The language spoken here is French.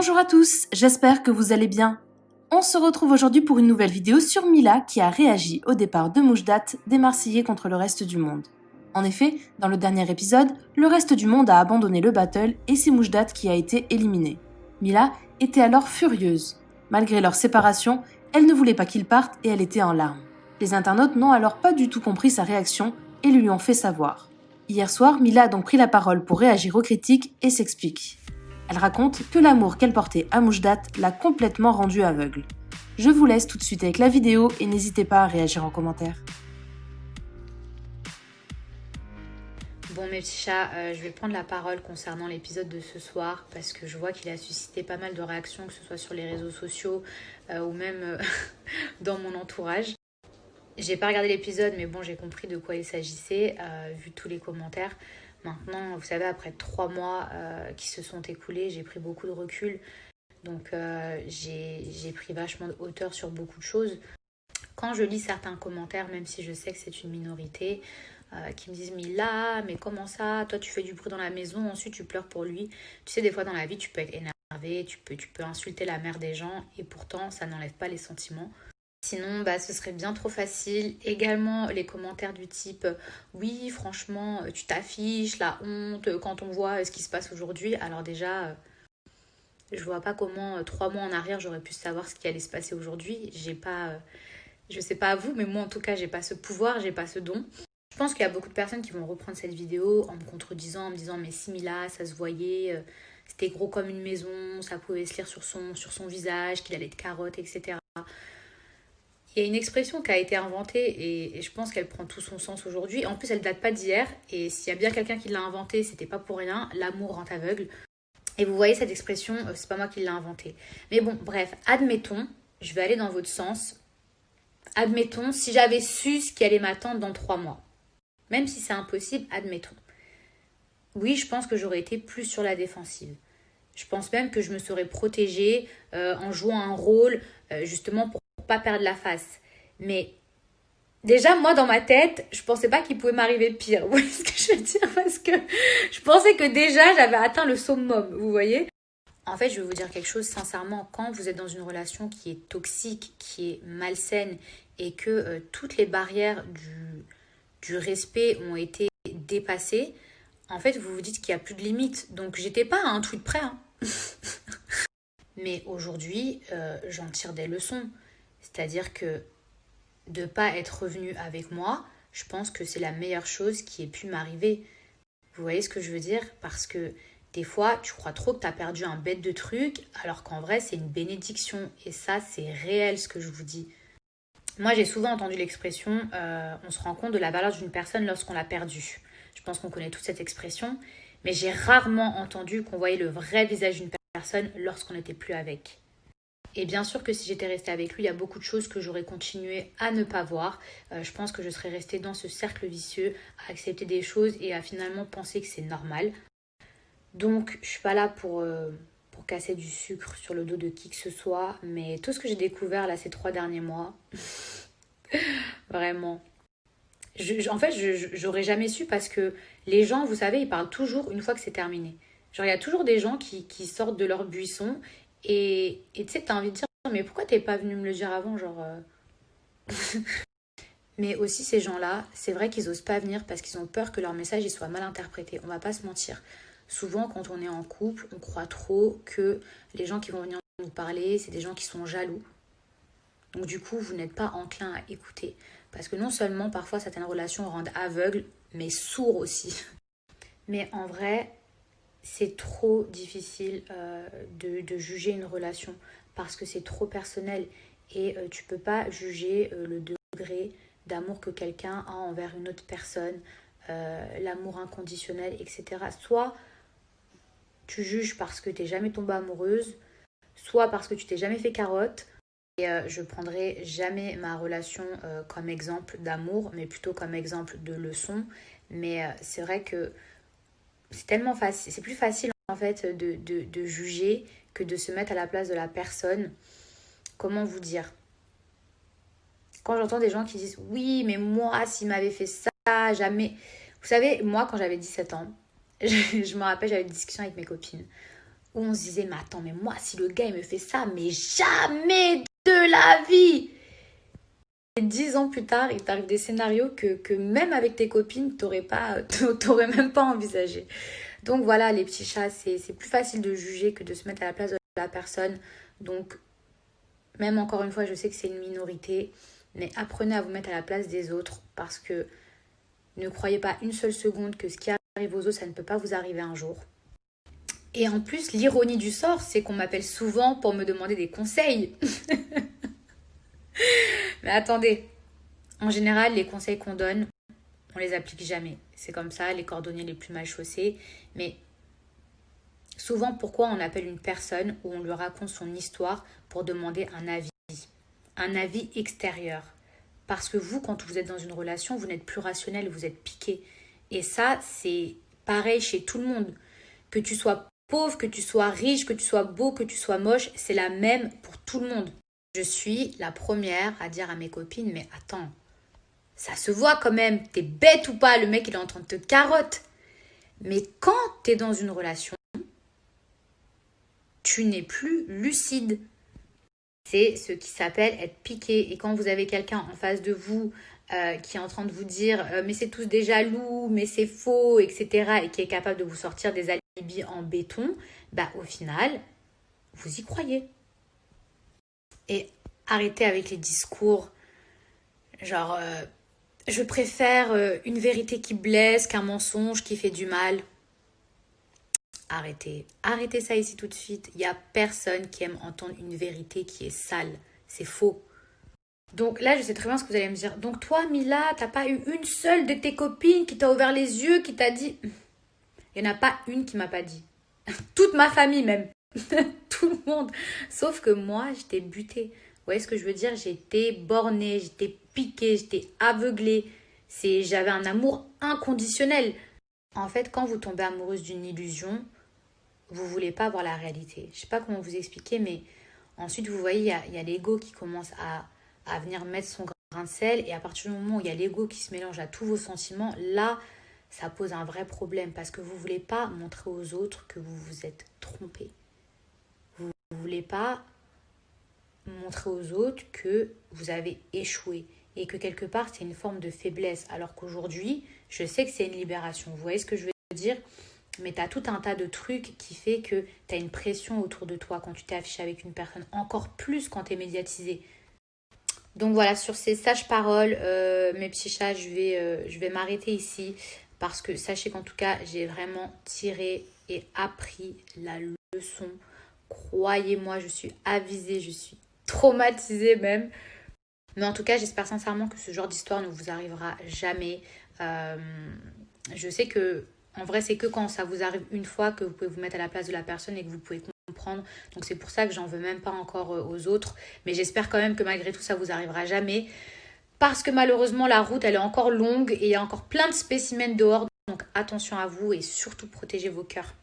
Bonjour à tous, j'espère que vous allez bien. On se retrouve aujourd'hui pour une nouvelle vidéo sur Mila qui a réagi au départ de Moujdat des Marseillais contre le reste du monde. En effet, dans le dernier épisode, le reste du monde a abandonné le battle et c'est Moujdat qui a été éliminé. Mila était alors furieuse. Malgré leur séparation, elle ne voulait pas qu'il parte et elle était en larmes. Les internautes n'ont alors pas du tout compris sa réaction et lui ont fait savoir. Hier soir, Mila a donc pris la parole pour réagir aux critiques et s'explique. Elle raconte que l'amour qu'elle portait à Moujdat l'a complètement rendue aveugle. Je vous laisse tout de suite avec la vidéo et n'hésitez pas à réagir en commentaire. Bon mes petits chats, je vais prendre la parole concernant l'épisode de ce soir parce que je vois qu'il a suscité pas mal de réactions, que ce soit sur les réseaux sociaux ou même dans mon entourage. J'ai pas regardé l'épisode mais bon j'ai compris de quoi il s'agissait vu tous les commentaires. Maintenant vous savez après 3 mois qui se sont écoulés j'ai pris beaucoup de recul donc j'ai pris vachement de hauteur sur beaucoup de choses. Quand je lis certains commentaires même si je sais que c'est une minorité qui me disent Mila, mais comment ça, toi tu fais du bruit dans la maison, ensuite tu pleures pour lui. Tu sais, des fois dans la vie tu peux être énervé, tu peux insulter la mère des gens et pourtant ça n'enlève pas les sentiments. Sinon, ce serait bien trop facile. Également, les commentaires du type « Oui, franchement, tu t'affiches, la honte, quand on voit ce qui se passe aujourd'hui. » Alors déjà, je vois pas comment 3 mois en arrière, j'aurais pu savoir ce qui allait se passer aujourd'hui. J'ai pas, je sais pas à vous, mais moi en tout cas, j'ai pas ce pouvoir, j'ai pas ce don. Je pense qu'il y a beaucoup de personnes qui vont reprendre cette vidéo en me contredisant, en me disant « Mais si Mila, ça se voyait, c'était gros comme une maison, ça pouvait se lire sur son visage, qu'il allait de carottes, etc. » Il y a une expression qui a été inventée et je pense qu'elle prend tout son sens aujourd'hui. En plus, elle date pas d'hier et s'il y a bien quelqu'un qui l'a inventée, c'était pas pour rien. L'amour rend aveugle. Et vous voyez cette expression, c'est pas moi qui l'ai inventée. Mais bon, bref, admettons, je vais aller dans votre sens. Admettons, si j'avais su ce qui allait m'attendre dans 3 mois. Même si c'est impossible, admettons. Oui, je pense que j'aurais été plus sur la défensive. Je pense même que je me serais protégée en jouant un rôle justement pour pas perdre la face. Mais déjà, moi, dans ma tête, je pensais pas qu'il pouvait m'arriver de pire. Vous voyez ce que je veux dire? Parce que je pensais que déjà, j'avais atteint le summum, vous voyez? En fait, je vais vous dire quelque chose, sincèrement, quand vous êtes dans une relation qui est toxique, qui est malsaine, et que toutes les barrières du respect ont été dépassées, en fait, vous vous dites qu'il n'y a plus de limite. Donc, j'étais pas à un tweet près. Hein. Mais aujourd'hui, j'en tire des leçons. C'est-à-dire que de ne pas être revenu avec moi, je pense que c'est la meilleure chose qui ait pu m'arriver. Vous voyez ce que je veux dire? Parce que des fois, tu crois trop que tu as perdu un bête de truc, alors qu'en vrai, c'est une bénédiction. Et ça, c'est réel ce que je vous dis. Moi, j'ai souvent entendu l'expression on se rend compte de la valeur d'une personne lorsqu'on l'a perdue. Je pense qu'on connaît toute cette expression. Mais j'ai rarement entendu qu'on voyait le vrai visage d'une personne lorsqu'on n'était plus avec. Et bien sûr que si j'étais restée avec lui, il y a beaucoup de choses que j'aurais continué à ne pas voir. Je pense que je serais restée dans ce cercle vicieux, à accepter des choses et à finalement penser que c'est normal. Donc, je suis pas là pour casser du sucre sur le dos de qui que ce soit. Mais tout ce que j'ai découvert là ces 3 derniers mois, vraiment. En fait, j'aurais jamais su parce que les gens, vous savez, ils parlent toujours une fois que c'est terminé. Genre, il y a toujours des gens qui sortent de leur buisson et tu sais, t'as envie de dire, mais pourquoi t'es pas venu me le dire avant, genre... Mais aussi, ces gens-là, c'est vrai qu'ils osent pas venir parce qu'ils ont peur que leur message il soit mal interprété. On va pas se mentir. Souvent, quand on est en couple, on croit trop que les gens qui vont venir nous parler, c'est des gens qui sont jaloux. Donc du coup, vous n'êtes pas enclin à écouter. Parce que non seulement, parfois, certaines relations rendent aveugles, mais sourds aussi. Mais en vrai... c'est trop difficile de juger une relation parce que c'est trop personnel et tu peux pas juger le degré d'amour que quelqu'un a envers une autre personne, l'amour inconditionnel, etc. Soit tu juges parce que t'es jamais tombée amoureuse, soit parce que tu t'es jamais fait carotte. Et je prendrai jamais ma relation comme exemple d'amour, mais plutôt comme exemple de leçon. Mais c'est vrai que c'est tellement facile, c'est plus facile en fait de juger que de se mettre à la place de la personne. Comment vous dire? Quand j'entends des gens qui disent oui, mais moi, s'il m'avait fait ça, jamais. Vous savez, moi, quand j'avais 17 ans, je me rappelle, j'avais une discussion avec mes copines où on se disait, mais attends, mais moi, si le gars, il me fait ça, mais jamais de la vie. Et 10 ans plus tard, il t'arrive des scénarios que même avec tes copines, t'aurais même pas envisagé. Donc voilà, les petits chats, c'est plus facile de juger que de se mettre à la place de la personne. Donc, même encore une fois, je sais que c'est une minorité, mais apprenez à vous mettre à la place des autres parce que ne croyez pas une seule seconde que ce qui arrive aux autres, ça ne peut pas vous arriver un jour. Et en plus, l'ironie du sort, c'est qu'on m'appelle souvent pour me demander des conseils. Mais attendez, en général, les conseils qu'on donne, on les applique jamais. C'est comme ça, les cordonniers les plus mal chaussés. Mais souvent, pourquoi on appelle une personne ou on lui raconte son histoire pour demander un avis extérieur? Parce que vous, quand vous êtes dans une relation, vous n'êtes plus rationnel, vous êtes piqué. Et ça, c'est pareil chez tout le monde. Que tu sois pauvre, que tu sois riche, que tu sois beau, que tu sois moche, c'est la même pour tout le monde. Je suis la première à dire à mes copines, mais attends, ça se voit quand même, t'es bête ou pas, le mec il est en train de te carotte. Mais quand t'es dans une relation, tu n'es plus lucide. C'est ce qui s'appelle être piqué. Et quand vous avez quelqu'un en face de vous qui est en train de vous dire mais c'est tous des jaloux, mais c'est faux, etc. et qui est capable de vous sortir des alibis en béton, bah au final, vous y croyez. Et arrêtez avec les discours genre je préfère une vérité qui blesse qu'un mensonge qui fait du mal. Arrêtez ça ici tout de suite. Il n'y a personne qui aime entendre une vérité qui est sale. C'est faux. Donc là, je sais très bien ce que vous allez me dire. Donc toi, Mila, t'as pas eu une seule de tes copines qui t'a ouvert les yeux, qui t'a dit... Il n'y en a pas une qui m'a pas dit. Toute ma famille même. Tout le monde. Sauf que moi, j'étais butée. Vous voyez ce que je veux dire? J'étais bornée, j'étais piquée, j'étais aveuglée. J'avais un amour inconditionnel. En fait, quand vous tombez amoureuse d'une illusion, vous ne voulez pas voir la réalité. Je ne sais pas comment vous expliquer, mais ensuite, vous voyez, il y a l'ego qui commence à venir mettre son grain de sel. Et à partir du moment où il y a l'ego qui se mélange à tous vos sentiments, là, ça pose un vrai problème. Parce que vous ne voulez pas montrer aux autres que vous vous êtes trompé. Vous ne voulez pas montrer aux autres que vous avez échoué. Et que quelque part, c'est une forme de faiblesse. Alors qu'aujourd'hui, je sais que c'est une libération. Vous voyez ce que je veux dire? Mais tu as tout un tas de trucs qui fait que tu as une pression autour de toi quand tu t'es affiché avec une personne. Encore plus quand tu es médiatisé. Donc voilà, sur ces sages paroles, mes petits chats, je vais m'arrêter ici. Parce que sachez qu'en tout cas, j'ai vraiment tiré et appris la leçon. Croyez-moi, je suis avisée, je suis traumatisée même. Mais en tout cas, j'espère sincèrement que ce genre d'histoire ne vous arrivera jamais. Je sais que, en vrai, c'est que quand ça vous arrive une fois que vous pouvez vous mettre à la place de la personne et que vous pouvez comprendre. Donc c'est pour ça que j'en veux même pas encore aux autres. Mais j'espère quand même que malgré tout, ça vous arrivera jamais. Parce que malheureusement, la route, elle est encore longue et il y a encore plein de spécimens dehors. Donc attention à vous et surtout protégez vos cœurs.